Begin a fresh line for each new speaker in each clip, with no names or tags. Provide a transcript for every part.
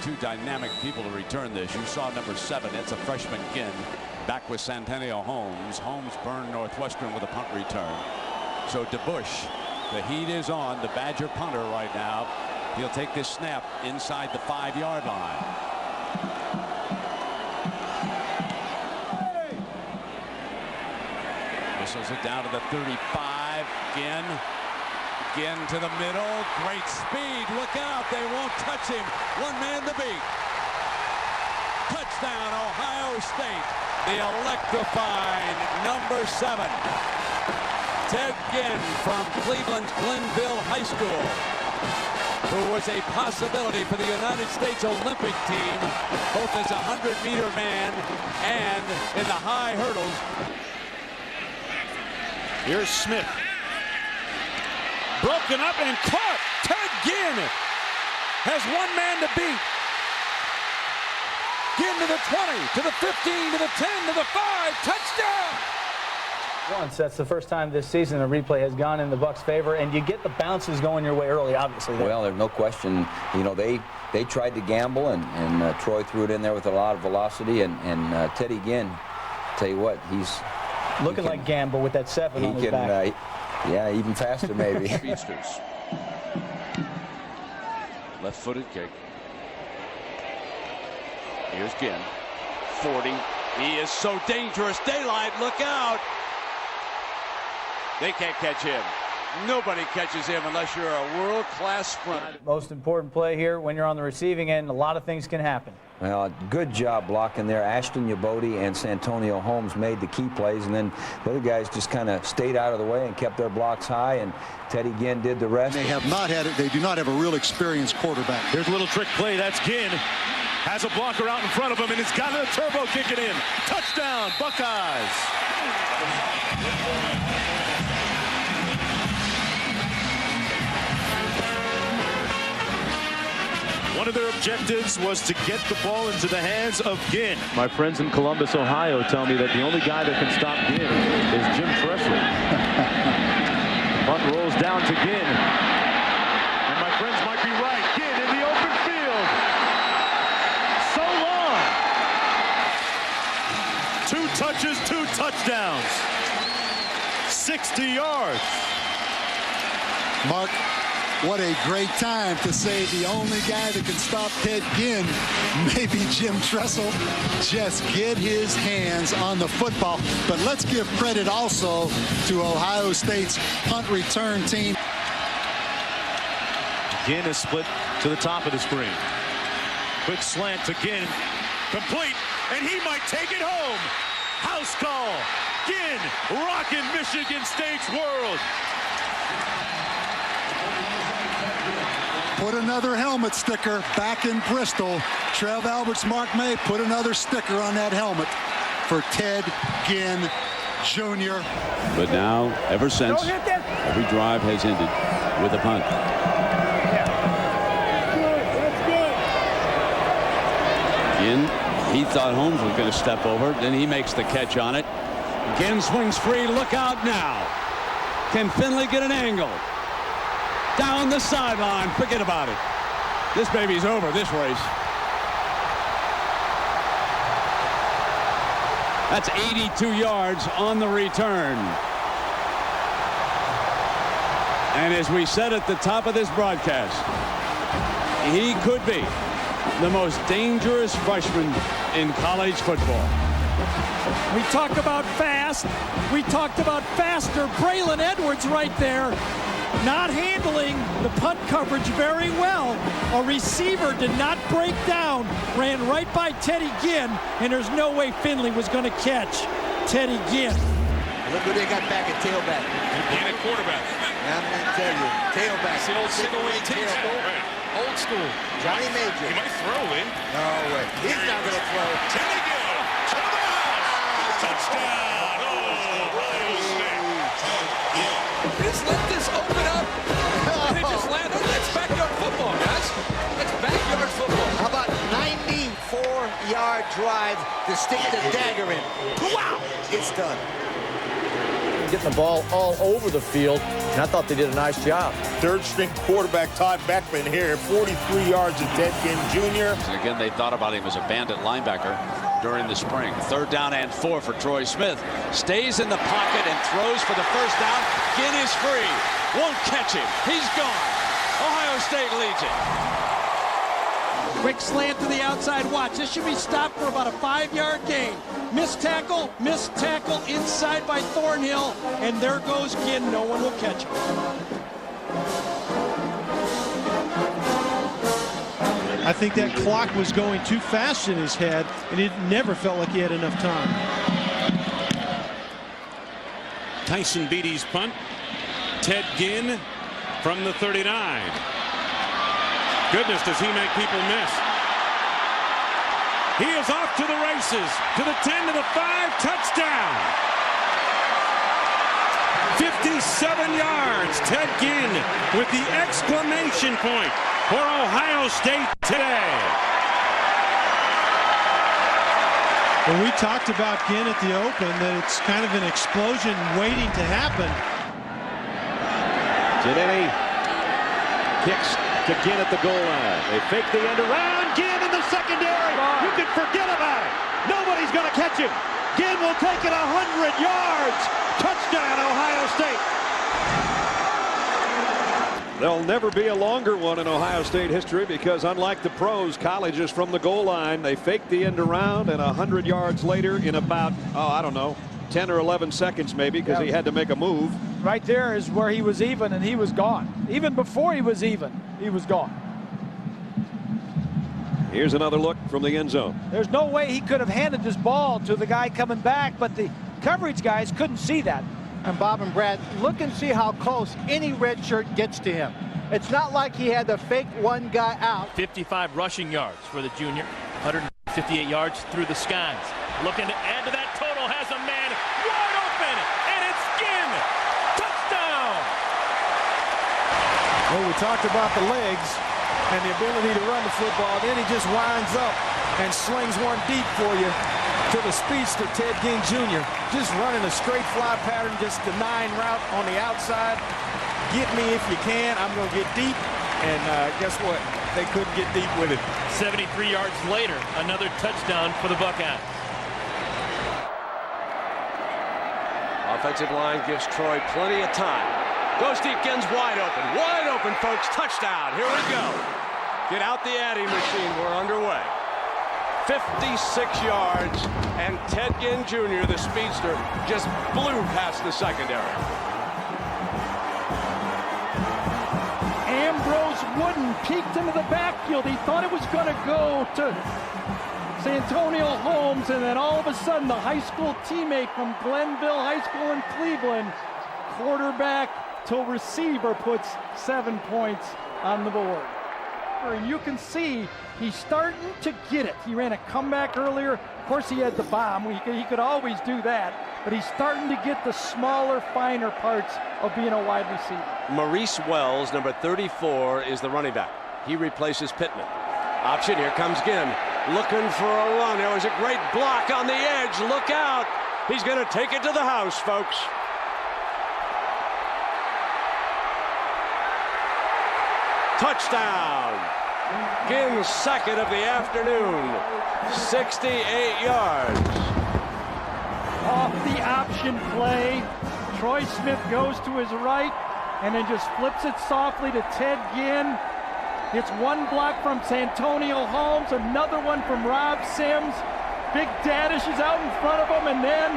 two dynamic people to return this. You saw number 7. It's a freshman Ginn back with Santonio Holmes. Holmes burned Northwestern with a punt return. So DeBush, the heat is on. The Badger punter right now. He'll take this snap inside the 5-yard line. Whistles it down to the 35. Ginn to the middle. Great speed. Look out. They won't touch him. One man to beat. Touchdown, Ohio State. The electrifying number 7. Ted Ginn from Cleveland's Glenville High School, who was a possibility for the United States Olympic team, both as a 100-meter man and in the high hurdles.
Here's Smith. Broken up and caught. Ted Ginn has one man to beat. Ginn to the 20, to the 15, to the 10, to the 5. Touchdown!
Once. That's the first time this season a replay has gone in the Bucs' favor, and you get the bounces going your way early, obviously.
Well, there's no question. You know, they tried to gamble, and Troy threw it in there with a lot of velocity, and Teddy Ginn, tell you what, he's
looking like Gamble with that 7 on his back.
Yeah, even faster maybe.
Speedsters. Left-footed kick. Here's Ginn. 40. He is so dangerous. Daylight, look out. They can't catch him. Nobody catches him unless you're a world-class sprinter.
Most important play here, when you're on the receiving end, a lot of things can happen.
Well, good job blocking there. Ashton Yabodi and Santonio Holmes made the key plays, and then the other guys just kind of stayed out of the way and kept their blocks high, and Teddy Ginn did the rest.
They have not had it. They do not have a real experienced quarterback.
Here's a little trick play. That's Ginn. Has a blocker out in front of him, and it's got a turbo kick it in. Touchdown, Buckeyes. One of their objectives was to get the ball into the hands of Ginn.
My friends in Columbus, Ohio tell me that the only guy that can stop Ginn is Jim Tressel. Punt rolls down to Ginn. And my friends might be right. Ginn in the open field. So long.
2 touches, 2 touchdowns. 60 yards.
Mark, what a great time to say the only guy that can stop Ted Ginn, maybe Jim Tressel. Just get his hands on the football. But let's give credit also to Ohio State's punt return team.
Ginn is split to the top of the screen. Quick slant to Ginn. Complete, and he might take it home. House call. Ginn rocking Michigan State's world.
Put another helmet sticker back in Bristol. Trev Alberts, Mark May, put another sticker on that helmet for Ted Ginn Jr.
But now, ever since, every drive has ended with a punt. Ginn, he thought Holmes was going to step over. Then he makes the catch on it. Ginn swings free. Look out now. Can Finley get an angle? Down the sideline. Forget about it. This baby's over, this race. That's 82 yards on the return. And as we said at the top of this broadcast, he could be the most dangerous freshman in college football.
We talk about fast. We talked about faster. Braylon Edwards right there, not handling the punt coverage very well. A receiver did not break down, ran right by Teddy Ginn, and there's no way Finley was going to catch Teddy Ginn.
Look who they got back at tailback.
And a quarterback.
I'm going to tell you, tailback.
It's the old single-wing tailback. Right.
Old school. Johnny Major.
He might throw in.
No way. He's not going to throw.
Teddy Ginn to the house. Touchdown. Ohio State.
Just let this open up. And it just land. That's backyard football, guys. That's backyard football.
How about 94-yard drive to stick the dagger in? Wow. It's done.
and getting the ball all over the field, and I thought they did a nice job.
Third-string quarterback Todd Beckman here, 43 yards to Ted Ginn Jr.
And again, they thought about him as a bandit linebacker during the spring. 3rd down and 4 for Troy Smith. Stays in the pocket and throws for the first down. Ginn is free. Won't catch him. He's gone. Ohio State leads it.
Quick slant to the outside. Watch. This should be stopped for about a 5-yard gain. Missed tackle inside by Thornhill, and there goes Ginn. No one will catch him.
I think that clock was going too fast in his head, and it never felt like he had enough time.
Tyson Beatty's punt. Ted Ginn from the 39. Goodness, does he make people miss. He is off to the races, to the 10, to the 5, touchdown. 57 yards, Ted Ginn with the exclamation point for Ohio State today.
Well, we talked about Ginn at the open, that it's kind of an explosion waiting to happen.
Giannini kicks to Ginn at the goal line. They fake the end around. Ginn in the secondary. You can forget about it. Nobody's going to catch him. Ginn will take it 100 yards. Touchdown, Ohio State. There'll never be a longer one in Ohio State history because unlike the pros, colleges from the goal line, they fake the end around, and 100 yards later in about, I don't know, 10 or 11 seconds maybe, because he had to make a move.
Right there is where he was even, and he was gone. Even before he was even, he was gone.
Here's another look from the end zone.
There's no way he could have handed this ball to the guy coming back, but the coverage guys couldn't see that.
And Bob and Brad, look and see how close any red shirt gets to him. It's not like he had to fake one guy out.
55 rushing yards for the junior, 158 yards through the skies. Looking to add to that total, has a man wide open, and it's Ginn. Touchdown!
Well, we talked about the legs and the ability to run the football. Then he just winds up and slings one deep for you to the speedster, Ted Ginn Jr. Just running a straight fly pattern, just the 9 route on the outside. Get me if you can. I'm going to get deep. And guess what? They couldn't get deep with it.
73 yards later, another touchdown for the Buckeyes.
Offensive line gives Troy plenty of time. Goes deep, Ginn's wide open, folks. Touchdown. Here we go. Get out the adding machine. We're underway. 56 yards, and Ted Ginn Jr., the speedster, just blew past the secondary.
Ambrose Wooden peeked into the backfield. He thought it was going to go to Santonio Holmes, and then all of a sudden the high school teammate from Glenville High School in Cleveland, quarterback to receiver, puts 7 points on the board. And you can see he's starting to get it. He ran a comeback earlier. Of course, he had the bomb. He could always do that. But he's starting to get the smaller, finer parts of being a wide receiver.
Maurice Wells, number 34, is the running back. He replaces Pittman. Option, here comes Ginn. Looking for a run. There was a great block on the edge. Look out. He's going to take it to the house, folks. Touchdown. Ginn's second of the afternoon. 68 yards.
Off the option play, Troy Smith goes to his right and then just flips it softly to Ted Ginn. Gets one block from Santonio Holmes, another one from Rob Sims. Big Dadish is out in front of him, and then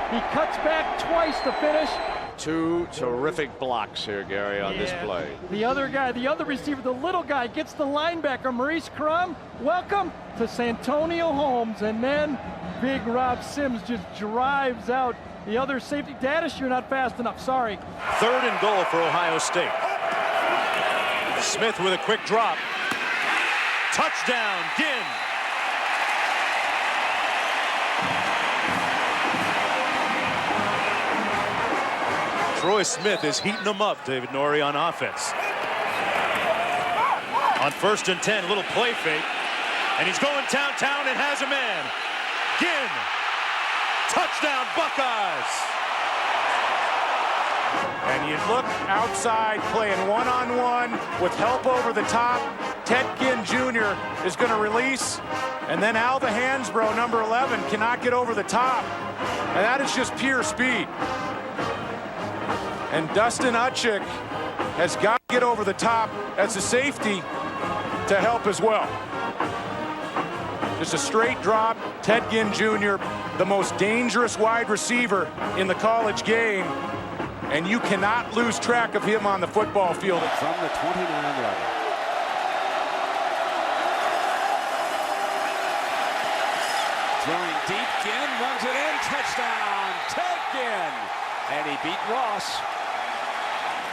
he cuts back twice to finish.
2 terrific blocks here, Gary, on this play.
The other guy, the other receiver, the little guy, gets the linebacker, Maurice Crum. Welcome to Santonio Holmes, and then big Rob Sims just drives out the other safety. Dadish, you're not fast enough, sorry.
3rd and goal for Ohio State. Smith with a quick drop. Touchdown, Ginn. Troy Smith is heating them up, David Norrie, on offense. On 1st and 10, a little play fake. And he's going downtown and has a man. Ginn. Touchdown, Buckeyes.
And you look outside playing one-on-one with help over the top. Ted Ginn Jr. is going to release. And then Alva Hansbrough, number 11, cannot get over the top. And that is just pure speed. And Dustin Utchik has got to get over the top as a safety to help as well. Just a straight drop. Ted Ginn Jr., the most dangerous wide receiver in the college game. And you cannot lose track of him on the football field.
From the 29 level. Throwing deep, Ginn runs it in, touchdown, Ted Ginn. And he beat Ross.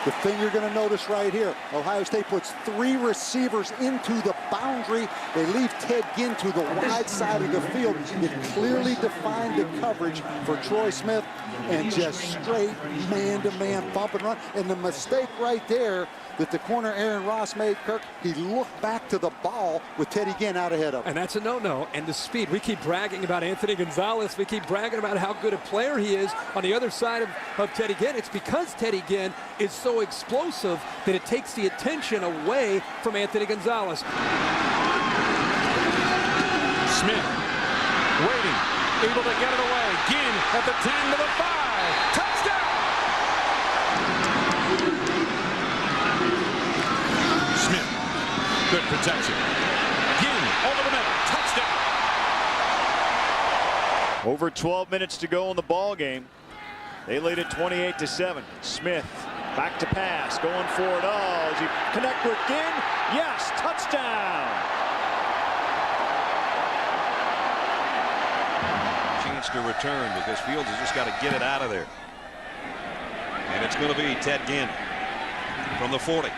The thing you're going to notice right here, Ohio State puts 3 receivers into the boundary. They leave Ted Ginn to the wide side of the field. It clearly defined the coverage for Troy Smith and just straight man-to-man bump and run. And the mistake right there that the corner Aaron Ross made, Kirk, he looked back to the ball with Teddy Ginn out ahead of him.
And that's a no-no. And the speed. We keep bragging about Anthony Gonzalez. We keep bragging about how good a player he is on the other side of Teddy Ginn. It's because Teddy Ginn is so explosive that it takes the attention away from Anthony Gonzalez.
Smith waiting, able to get it away. Ginn at the 10 to the 5. Touchdown! Smith, good protection. Ginn over the middle, touchdown.
Over 12 minutes to go in the ball game. They lead it 28-7. Smith back to pass, going for it all. Does he connect with Ginn? Yes, touchdown.
Chance to return because Fields has just got to get it out of there. And it's going to be Ted Ginn from the 40.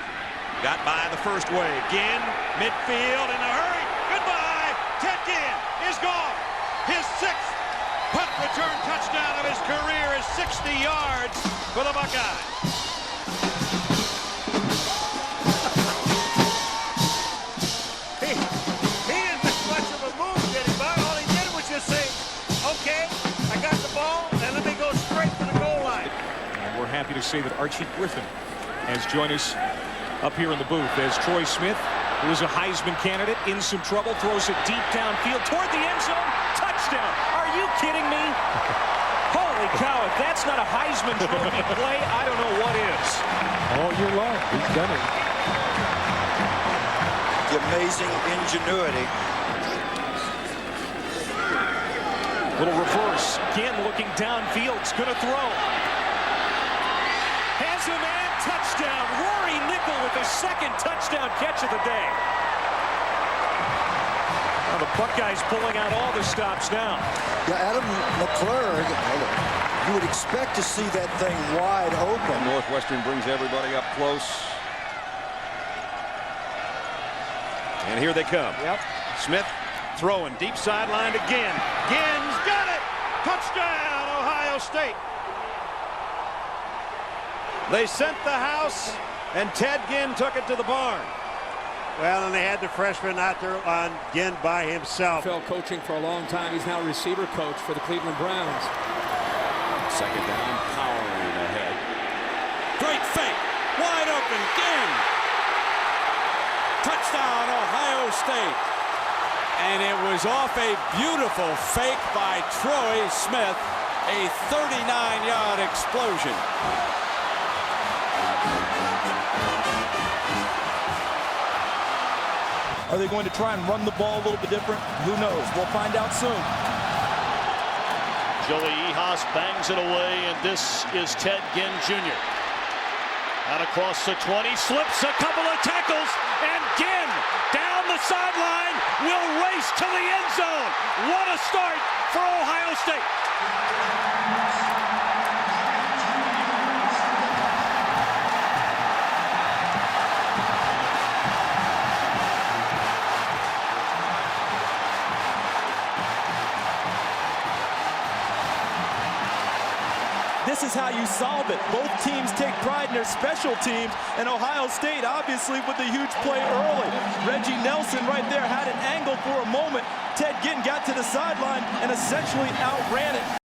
Got by the first wave. Ginn, midfield in a hurry. Goodbye. Ted Ginn is gone. His 6th punt return touchdown of his career is 60 yards for the Buckeyes.
He isn't much of a move, did he, Bud? All he did was just say, okay, I got the ball, and let me go straight to the goal line.
And we're happy to say that Archie Griffin has joined us up here in the booth as Troy Smith, who is a Heisman candidate, in some trouble, throws it deep downfield toward the end zone. Touchdown. Are you kidding me? Holy cow, if that's not a Heisman Trophy play, I don't know what is. All year long, he's done it.
The amazing ingenuity.
Little reverse. Ginn looking downfield. It's going to throw. Has a man. Touchdown. Rory Nickel with his 2nd touchdown catch of the day. Now the Buckeyes pulling out all the stops now.
Yeah, Adam McClure, you would expect to see that thing wide open.
Northwestern brings everybody up close. And here they come.
Yep.
Smith throwing deep sideline to Ginn. Ginn's got it. Touchdown, Ohio State. They sent the house, and Ted Ginn took it to the barn.
Well, and they had the freshman out there on Ginn by himself.
NFL coaching for a long time. He's now receiver coach for the Cleveland Browns.
2nd down, powering ahead. Great fake, wide open, Ginn. Touchdown, Ohio State. And it was off a beautiful fake by Troy Smith, a 39-yard explosion.
Are they going to try and run the ball a little bit different? Who knows? We'll find out soon.
Joey Ehas bangs it away, and this is Ted Ginn Jr. Out across the 20, slips a couple of tackles, and Ginn down the sideline will race to the end zone. What a start for Ohio State.
This is how you solve it. Both teams take pride in their special teams, and Ohio State obviously with the huge play early. Reggie Nelson right there had an angle for a moment. Ted Ginn got to the sideline and essentially outran it.